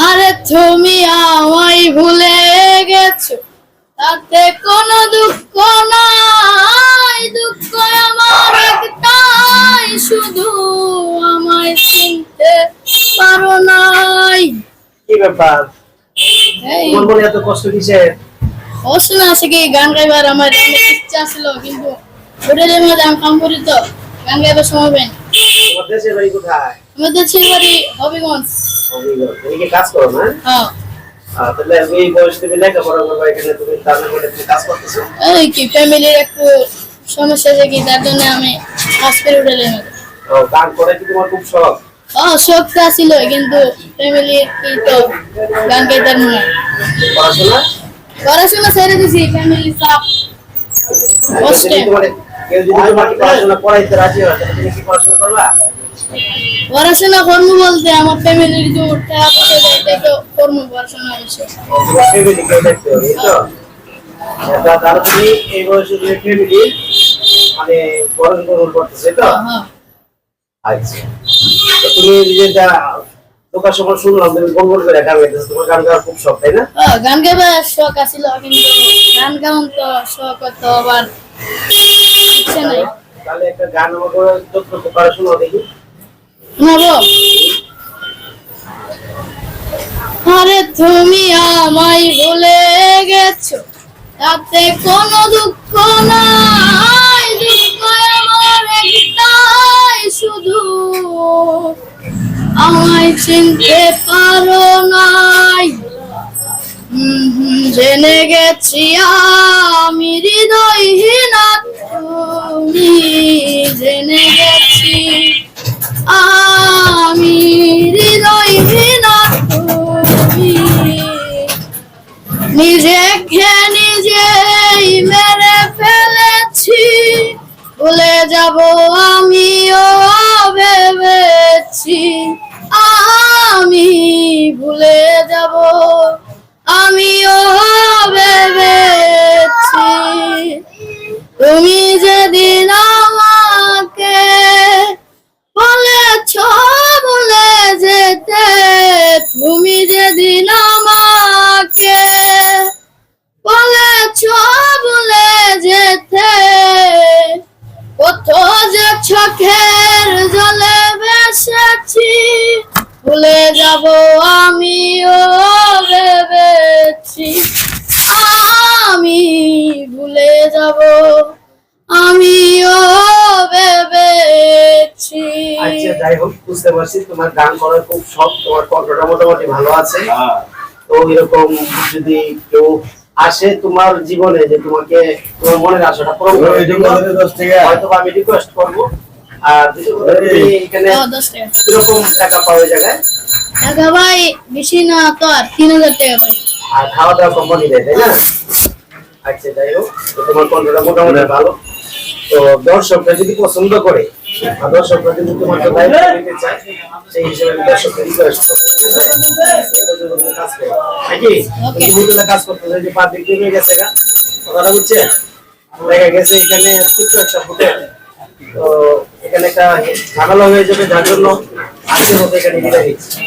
আরে তুমি আমায় ভুলে গেছো, তাতে কোনো দুঃখ নাই। দুঃখ আমার একটাই, শুধু আমায় চিনতে পারো নাই। কি ব্যাপার? এই তোমার মনে এত কষ্ট কিসের? অবশ্য আছে কি, গান গাইবার আমার অনেক ইচ্ছা ছিল, কিন্তু হোটেলের মধ্যে আমি কাম করি তো গান গাইবার সময় পাই না। তোমার দেশের বাড়ি কোথায়? আমাদের ছেলেবাড়ি হবিগঞ্জ। হবিগঞ্জ। তুমি কি কাজ করো না? হ্যাঁ। তাহলে এই বয়স তুমি লেখাপড়া করবা, এখানে তুমি তার মানে তুমি কাজ করতেছো? এই কি ফ্যামিলির একটু সমস্যা আছে কি, তার জন্য আমি কাজ করে হোটেলের মধ্যে। ও, গান করে কি তোমার খুব শখ? শখটা ছিল, কিন্তু ফ্যামিলি কি তো গান গাইতে না। পড়াশোনা? পড়াশোনা ছেড়ে দিছি, ফ্যামিলি চাপ কষ্টে। কেউ যদি তোমাকে পড়াশোনা পড়াইতে রাজি হয় তাহলে তুমি কি পড়াশোনা করবা? পড়াশোনা করবো বলতে আমার ফ্যামিলির যে টাকা পয়সা দেয়, দেখো করবো পড়াশোনা অবশ্যই। তোমার ফ্যামিলি কেউ দেখতে হবে, এই তো? তাহলে তুমি এই বয়সে তুমি ফ্যামিলি মানে পড়াশোনা করতেছো, এই তো? হ্যাঁ। আচ্ছা, তো তুমি যেটা তোকার সময় শুনলাম তুমি গনগন করে গান গাইতেছো, তোমার গান গাওয়ার খুব শখ, তাই না? গান গাইবার শখ আছিল, কিন্তু গান গাউন তো শখ তো আবার ইচ্ছে নাই। তাহলে একটা গান আমাকে যতটুকু পারা শোনাও দেখি। শোনাবো? আরে তুমি আমায় ভুলে গেছো, তাতে কোনো দুঃখ নাই। দুঃখ আমার একটাই, শুধু আমায় চিনতে পারো নাই। জেনে গেছি আমি হৃদয়হীনা, তুমি জেনে গেছি আমি হৃদয়হীনা। তুমি নিজেকে নিজেই মেরে ফেলেছি, ভুলে যাব আমিও ভেবেছি। আমি ভুলে যাব আমিও ভেবেছি। তুমি যেদিন আমাকে বলেছ ভুলে যেতে, তুমি যেদিন আমাকে বলেছ ভুলে যেতে, কত যে চোখের জলে ভেসেছি, ভুলে যাব আমিও ভেবেছি। আমি ভুলে যাব আমিও ভেবেছি। আচ্ছা, যাই হোক, বুঝতে পারছি তোমার গান করার খুব শখ, তোমার কণ্ঠটা মোটামুটি ভালো আছে। তো এরকম যদি কেউ আসে তোমার জীবনে যে তোমাকে তোমার মনের আশাটা পূরণ করে দিবে, হয়তো আমি রিকোয়েস্ট করবো। আর তুমি এখানে 10 টাকা। কিরকম টাকা পাও এই জায়গায়? টাকা ভাই বেশি না তো, আর 3000 টাকা ভাই। আর খাওয়া দাওয়া কোম্পানি দেয়, তাই না? আচ্ছা, যাই হোক, তো তোমার কণ্ঠটা মোটামুটি ভালো। তো দর্শকরা যদি পছন্দ করে আর দর্শকরা যদি তোমাকে দায়িত্ব দিতে চায়, সেই হিসেবে আমি দর্শককে রিকোয়েস্ট করবো, ঠিক আছে? এটা যদি তুমি কাজ করো নাকি তুমি হোটেলে কাজ করতে যে পাবলিক জমে গেছে গা, কথাটা বুঝছে? দেখা গেছে এখানে ছোট্ট একটা হোটেল, তো এখানে একটা ঝামেলা হয়ে যাবে, যার জন্য আজকের মতো এখানে বিদায় নিচ্ছি।